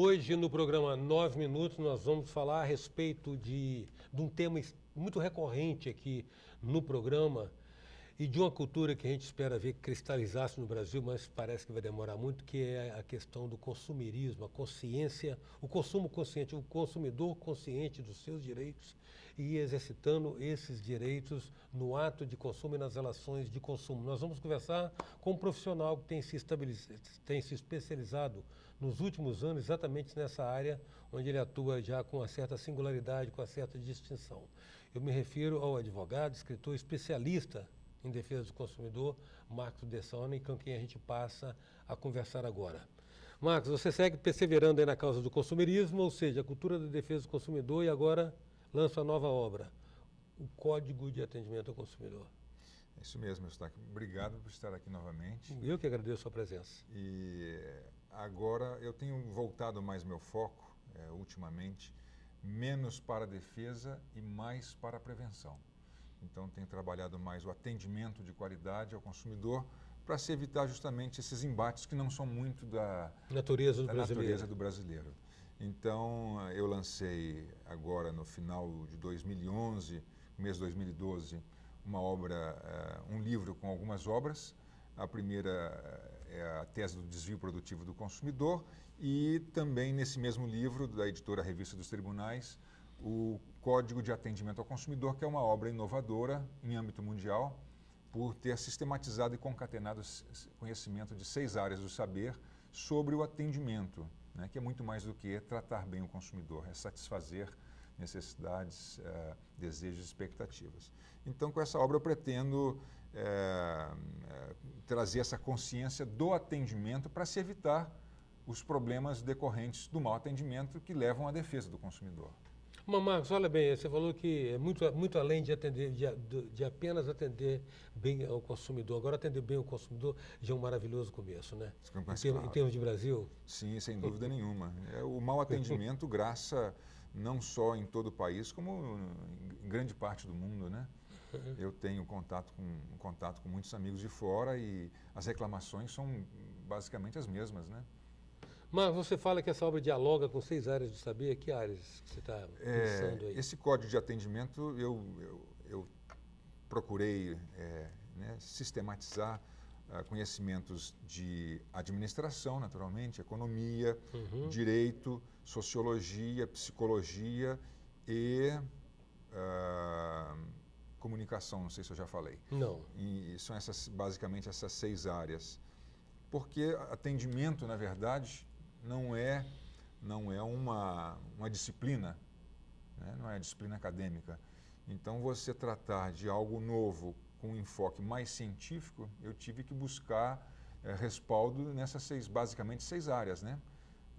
Hoje, no programa 9 Minutos, nós vamos falar a respeito de um tema muito recorrente aqui no programa e de uma cultura que a gente espera ver cristalizar-se no Brasil, mas parece que vai demorar muito, que é a questão do consumerismo, a consciência, o consumo consciente, o consumidor consciente dos seus direitos e exercitando esses direitos no ato de consumo e nas relações de consumo. Nós vamos conversar com um profissional que tem se especializado nos últimos anos exatamente nessa área, onde ele atua já com uma certa singularidade, com uma certa distinção. Eu me refiro ao advogado, escritor, especialista em defesa do consumidor, Marcos Dessone, com quem a gente passa a conversar agora. Marcos, você segue perseverando aí na causa do consumerismo, ou seja, a cultura da defesa do consumidor, e agora lança a nova obra, o Código de Atendimento ao Consumidor. É isso mesmo, Eustáquio. Obrigado por estar aqui novamente. Eu que agradeço a sua presença. E agora eu tenho voltado mais meu foco, ultimamente, menos para a defesa e mais para a prevenção. Então, tenho trabalhado mais o atendimento de qualidade ao consumidor para se evitar justamente esses embates que não são muito da natureza do brasileiro. Então, eu lancei agora no final de 2011, mês de 2012, um livro com algumas obras. A primeira é a tese do desvio produtivo do consumidor e também nesse mesmo livro da editora Revista dos Tribunais, o Código de Atendimento ao Consumidor, que é uma obra inovadora em âmbito mundial, por ter sistematizado e concatenado conhecimento de 6 áreas do saber sobre o atendimento, né, que é muito mais do que tratar bem o consumidor, é satisfazer necessidades, desejos e expectativas. Então, com essa obra eu pretendo trazer essa consciência do atendimento para se evitar os problemas decorrentes do mau atendimento que levam à defesa do consumidor. Mas, Marcos, olha bem, você falou que é muito além de atender, de apenas atender bem ao consumidor. Agora, atender bem ao consumidor já é um maravilhoso começo, né? Em termos de Brasil? Sim, sem dúvida nenhuma. O mau atendimento graça não só em todo o país, como em grande parte do mundo, né? Eu tenho contato com muitos amigos de fora e as reclamações são basicamente as mesmas, né? Mas você fala que essa obra dialoga com 6 áreas de saber. Que áreas que você está pensando aí? Esse código de atendimento eu procurei sistematizar conhecimentos de administração, naturalmente, economia, direito, sociologia, psicologia e comunicação, não sei se eu já falei. Não. E são basicamente essas 6 áreas. Porque atendimento, na verdade, não é uma disciplina, né? Não é disciplina acadêmica. Então, você tratar de algo novo com um enfoque mais científico, eu tive que buscar respaldo nessas basicamente 6 áreas, né?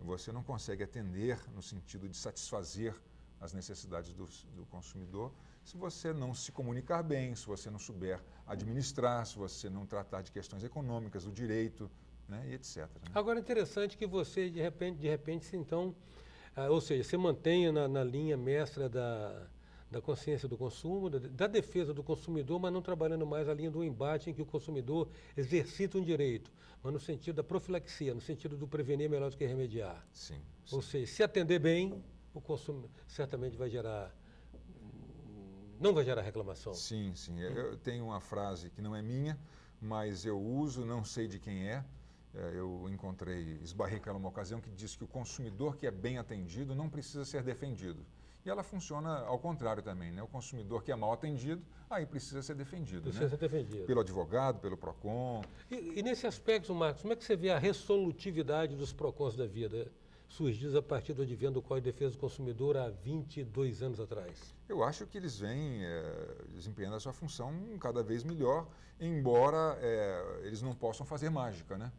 Você não consegue atender no sentido de satisfazer as necessidades do consumidor se você não se comunicar bem, se você não souber administrar, se você não tratar de questões econômicas, do direito, né, e etc. Né? Agora, é interessante que você, de repente, então, ou seja, você mantenha na linha mestra da consciência do consumo, da defesa do consumidor, mas não trabalhando mais a linha do embate em que o consumidor exercita um direito, mas no sentido da profilaxia, no sentido do prevenir melhor do que remediar. Sim. Ou seja, se atender bem, o consumo certamente não vai gerar reclamação. Sim. Eu tenho uma frase que não é minha, mas eu uso, não sei de quem é. Eu esbarrei com ela uma ocasião que diz que o consumidor que é bem atendido não precisa ser defendido. E ela funciona ao contrário também, né? O consumidor que é mal atendido, aí precisa ser defendido. Precisa ser defendido. Pelo advogado, pelo PROCON. E nesse aspecto, Marcos, como é que você vê a resolutividade dos PROCONs da vida, surgidos a partir do advento do Código de Defesa do Consumidor há 22 anos atrás? Eu acho que eles vêm desempenhando a sua função cada vez melhor, embora eles não possam fazer mágica, né?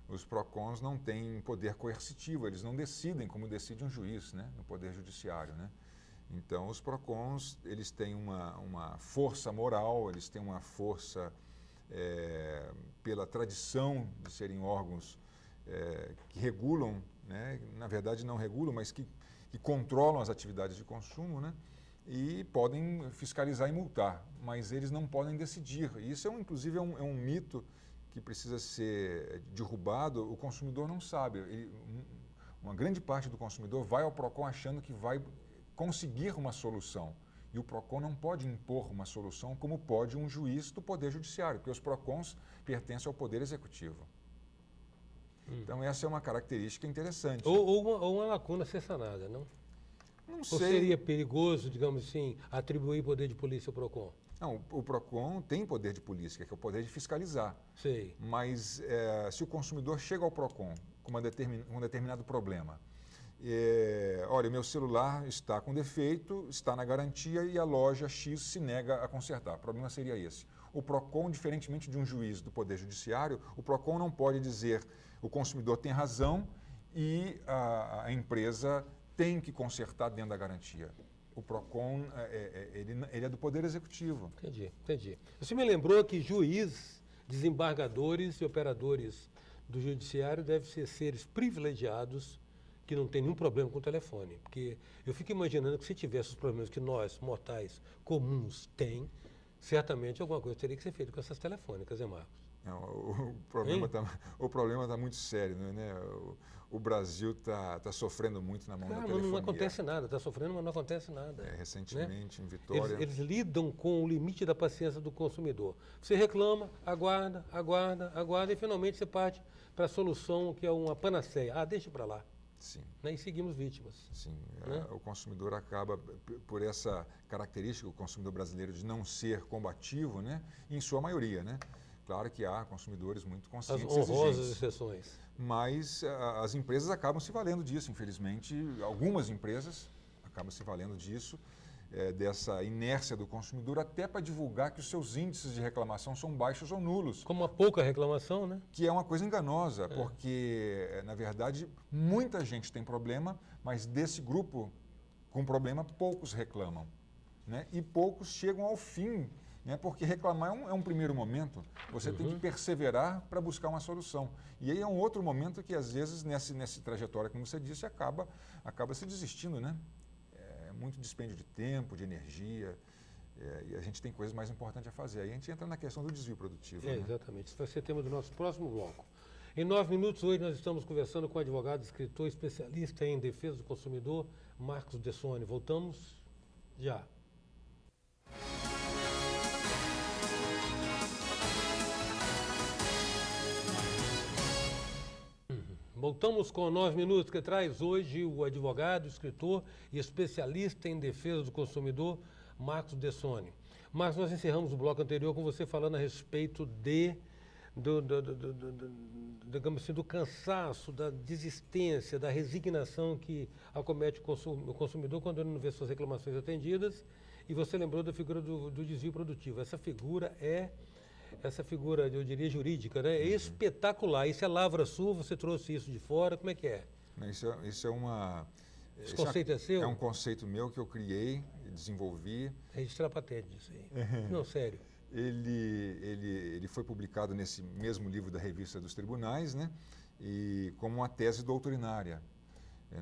Os PROCONs não têm poder coercitivo, eles não decidem como decide um juiz, né, no Poder Judiciário, né? Então, os PROCONs, eles têm uma força moral, eles têm uma força pela tradição de serem órgãos que regulam, né, na verdade não regulam, mas que controlam as atividades de consumo, né, e podem fiscalizar e multar, mas eles não podem decidir. Isso, inclusive, é um mito que precisa ser derrubado. O consumidor não sabe. Uma grande parte do consumidor vai ao PROCON achando que vai conseguir uma solução. E o PROCON não pode impor uma solução como pode um juiz do Poder Judiciário, porque os PROCONs pertencem ao Poder Executivo. Então, essa é uma característica interessante. Ou uma lacuna a ser sanada, não? Não Ou sei. seria perigoso, digamos assim, atribuir poder de polícia ao PROCON? Não, o PROCON tem poder de polícia, que é o poder de fiscalizar. Sei. Mas se o consumidor chega ao PROCON com um determinado problema, olha, o meu celular está com defeito, está na garantia e a loja X se nega a consertar. O problema seria esse. O PROCON, diferentemente de um juiz do Poder Judiciário, o PROCON não pode dizer o consumidor tem razão e a empresa tem que consertar dentro da garantia. O PROCON, ele é do Poder Executivo. Entendi. Você me lembrou que juízes, desembargadores e operadores do judiciário devem ser seres privilegiados que não tem nenhum problema com o telefone. Porque eu fico imaginando que se tivesse os problemas que nós, mortais, comuns, tem, certamente alguma coisa teria que ser feita com essas telefônicas, Marcos? Não, o problema está muito sério, né? O Brasil está sofrendo muito na mão da telefonia. Não acontece nada, está sofrendo, mas não acontece nada. Recentemente, né? em Vitória... Eles lidam com o limite da paciência do consumidor. Você reclama, aguarda, e finalmente você parte para a solução que é uma panaceia. Deixa para lá. Sim. Né? E seguimos vítimas. Sim. Né? O consumidor acaba, por essa característica, o consumidor brasileiro de não ser combativo, né? Em sua maioria, né? Claro que há consumidores muito conscientes e exigentes. As honrosas exceções. Mas as empresas acabam se valendo disso, infelizmente. Algumas empresas acabam se valendo disso, dessa inércia do consumidor, até para divulgar que os seus índices de reclamação são baixos ou nulos. Como uma pouca reclamação, né? Que é uma coisa enganosa, porque, na verdade, muita gente tem problema, mas desse grupo com problema, poucos reclamam. Né? E poucos chegam ao fim. Porque reclamar é um primeiro momento, você tem que perseverar para buscar uma solução. E aí é um outro momento que, às vezes, nessa trajetória, como você disse, acaba se desistindo, né? É muito dispêndio de tempo, de energia, e a gente tem coisas mais importantes a fazer. Aí a gente entra na questão do desvio produtivo. Né? Exatamente, isso vai ser tema do nosso próximo bloco. Em 9 minutos, hoje, nós estamos conversando com o advogado, escritor, especialista em defesa do consumidor, Marcos Dessone. Voltamos já. Voltamos com 9 minutos, que traz hoje o advogado, escritor e especialista em defesa do consumidor, Marcos Dessone. Marcos, nós encerramos o bloco anterior com você falando a respeito digamos assim, do cansaço, da desistência, da resignação que acomete o consumidor quando ele não vê suas reclamações atendidas. E você lembrou da figura do desvio produtivo. Essa figura, eu diria, jurídica, né? É espetacular. Isso é lavra sua, você trouxe isso de fora, como é que é? Isso é uma... Esse conceito é seu? É um conceito meu que eu criei, desenvolvi. Registrar a patente disso aí. Não, sério. Ele foi publicado nesse mesmo livro da Revista dos Tribunais, né? E como uma tese doutrinária.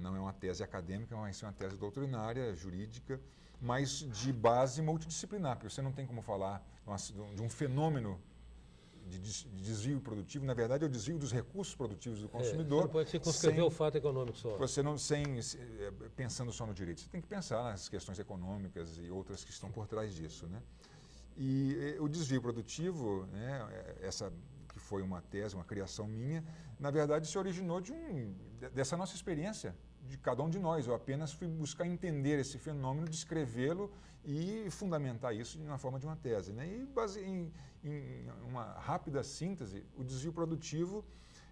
Não é uma tese acadêmica, mas é uma tese doutrinária, jurídica, mas de base multidisciplinar, porque você não tem como falar de um fenômeno de desvio produtivo. Na verdade, é o desvio dos recursos produtivos do consumidor. Você não pode circunscrever o fato econômico só. Você não, pensando só no direito, você tem que pensar nas questões econômicas e outras que estão por trás disso. Né? E o desvio produtivo, né, essa que foi uma tese, uma criação minha, na verdade se originou dessa nossa experiência, de cada um de nós. Eu apenas fui buscar entender esse fenômeno, descrevê-lo e fundamentar isso na forma de uma tese. Né? E em uma rápida síntese, o desvio produtivo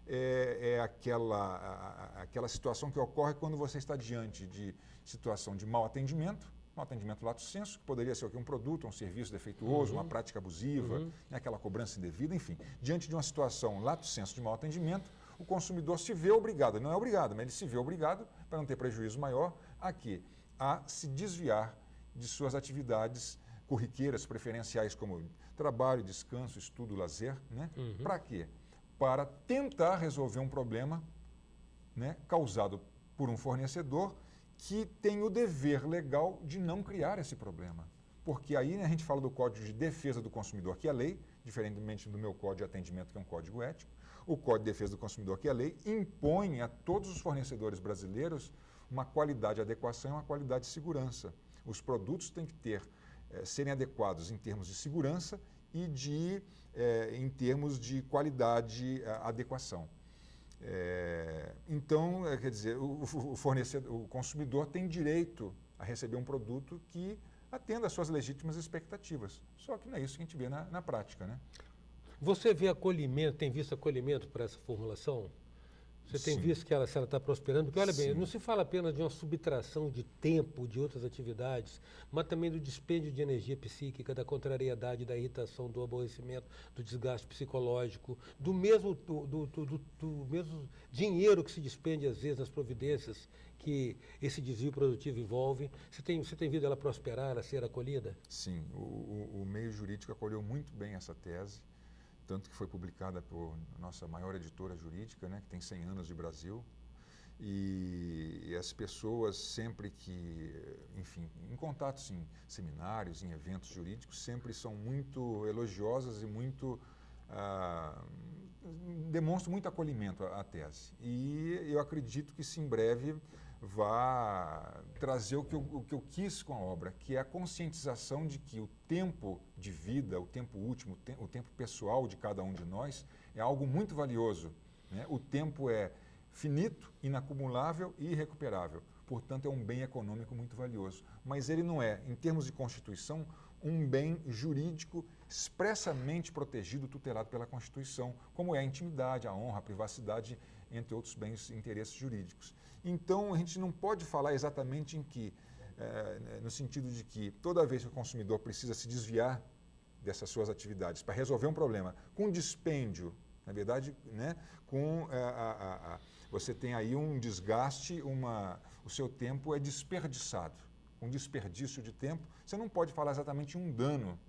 é aquela situação que ocorre quando você está diante de situação de mau atendimento lato sensu, que poderia ser um produto, um serviço defeituoso, uma prática abusiva, né, aquela cobrança indevida, enfim. Diante de uma situação lato sensu de mau atendimento, o consumidor se vê obrigado, ele não é obrigado, mas ele se vê obrigado, para não ter prejuízo maior, a se desviar de suas atividades corriqueiras, preferenciais, como trabalho, descanso, estudo, lazer. Né? Para quê? Para tentar resolver um problema, né, causado por um fornecedor que tem o dever legal de não criar esse problema. porque aí, né, a gente fala do Código de Defesa do Consumidor, que é a lei, diferentemente do meu Código de Atendimento, que é um código ético. O Código de Defesa do Consumidor, que é a lei, impõe a todos os fornecedores brasileiros uma qualidade de adequação e uma qualidade de segurança. Os produtos têm que serem adequados em termos de segurança e em termos de qualidade, adequação. Então, quer dizer, o consumidor tem direito a receber um produto que atenda às suas legítimas expectativas. Só que não é isso que a gente vê na prática, né? Você vê acolhimento, tem visto acolhimento para essa formulação? Você tem Sim. visto que ela está prosperando? Porque, olha bem, Sim. não se fala apenas de uma subtração de tempo de outras atividades, mas também do dispêndio de energia psíquica, da contrariedade, da irritação, do aborrecimento, do desgaste psicológico, do mesmo dinheiro que se despende, às vezes, nas providências que esse desvio produtivo envolve. Você tem visto ela prosperar, ela ser acolhida? Sim, o meio jurídico acolheu muito bem essa tese, tanto que foi publicada por nossa maior editora jurídica, né, que tem 100 anos de Brasil, e as pessoas sempre que, enfim, em contatos em seminários, em eventos jurídicos, sempre são muito elogiosas e muito demonstram muito acolhimento à tese. E eu acredito que isso em breve vá trazer o que eu quis com a obra, que é a conscientização de que o tempo de vida, o tempo último, o tempo pessoal de cada um de nós é algo muito valioso, né? O tempo é finito, inacumulável e irrecuperável. Portanto, é um bem econômico muito valioso. Mas ele não é, em termos de Constituição, um bem jurídico expressamente protegido, tutelado pela Constituição, como é a intimidade, a honra, a privacidade, entre outros bens e interesses jurídicos. Então, a gente não pode falar exatamente no sentido de que toda vez que o consumidor precisa se desviar dessas suas atividades para resolver um problema com dispêndio, na verdade, né, você tem aí um desgaste, o seu tempo é desperdiçado. Um desperdício de tempo, você não pode falar exatamente um dano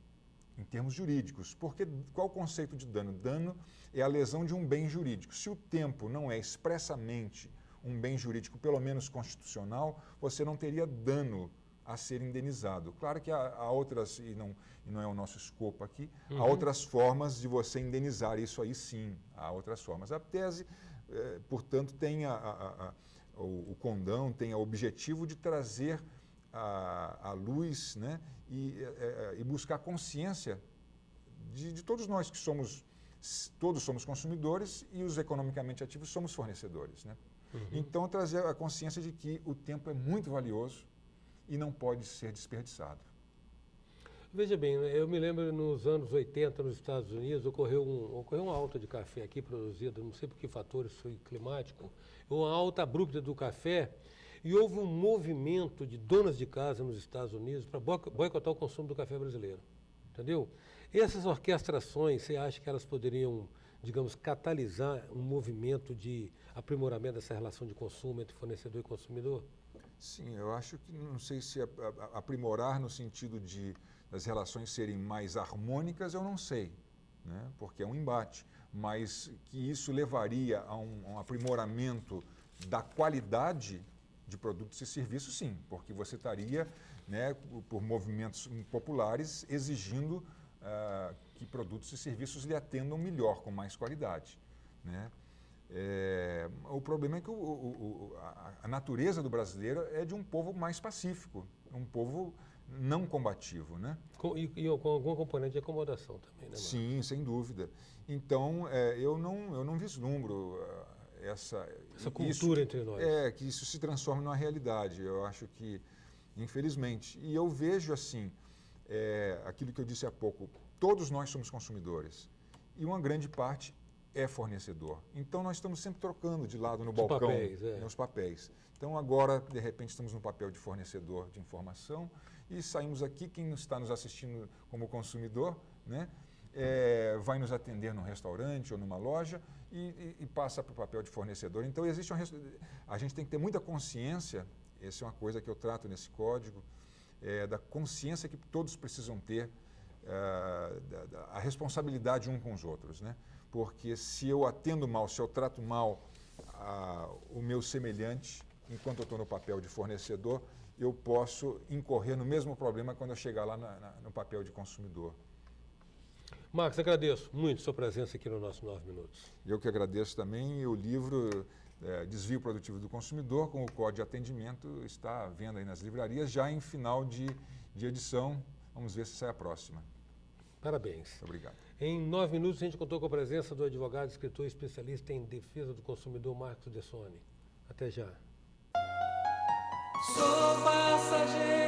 em termos jurídicos, porque qual o conceito de dano? Dano é a lesão de um bem jurídico. Se o tempo não é expressamente um bem jurídico, pelo menos constitucional, você não teria dano a ser indenizado. Claro que há outras, e não é o nosso escopo aqui, há outras formas de você indenizar, isso aí sim, há outras formas. A tese, portanto, tem o condão, tem o objetivo de trazer à luz, né, e buscar consciência de todos nós que todos somos consumidores e os economicamente ativos somos fornecedores, né? Então, trazer a consciência de que o tempo é muito valioso e não pode ser desperdiçado. Veja bem, eu me lembro nos anos 80, nos Estados Unidos, ocorreu uma alta de café aqui produzida, não sei por que fatores, foi climático, uma alta abrupta do café, e houve um movimento de donas de casa nos Estados Unidos para boicotar o consumo do café brasileiro, entendeu? E essas orquestrações, você acha que elas poderiam, digamos, catalisar um movimento de aprimoramento dessa relação de consumo entre fornecedor e consumidor? Sim, eu acho que, não sei se aprimorar no sentido de das relações serem mais harmônicas, eu não sei, né? Porque é um embate, mas que isso levaria a um aprimoramento da qualidade de produtos e serviços, sim, porque você estaria, né, por movimentos populares, exigindo que produtos e serviços lhe atendam melhor, com mais qualidade, né? O problema é que a natureza do brasileiro é de um povo mais pacífico, um povo não combativo, né? E com alguma componente de acomodação também, né, Marcos? Sim, sem dúvida. Então, eu não vislumbro essa cultura entre nós. Que isso se transforme numa realidade. Eu acho que, infelizmente, e eu vejo assim, aquilo que eu disse há pouco, todos nós somos consumidores e uma grande parte é fornecedor. Então, nós estamos sempre trocando de lado no balcão, papéis, nos papéis. Então, agora, de repente, estamos no papel de fornecedor de informação e saímos aqui, quem está nos assistindo como consumidor, né, vai nos atender num restaurante ou numa loja e passa para o papel de fornecedor. Então, a gente tem que ter muita consciência, essa é uma coisa que eu trato nesse código, da consciência que todos precisam ter, a responsabilidade um com os outros, né? Porque se eu atendo mal, se eu trato mal o meu semelhante, enquanto eu estou no papel de fornecedor, eu posso incorrer no mesmo problema quando eu chegar lá no papel de consumidor. Marcos, agradeço muito sua presença aqui no nosso 9 Minutos. Eu que agradeço também, e o livro Desvio Produtivo do Consumidor, com o código de atendimento, está à venda aí nas livrarias, já em final de edição. Vamos ver se sai a próxima. Parabéns. Muito obrigado. Em 9 minutos, a gente contou com a presença do advogado, escritor e especialista em defesa do consumidor, Marcos Dessone. Até já. Sou passageiro.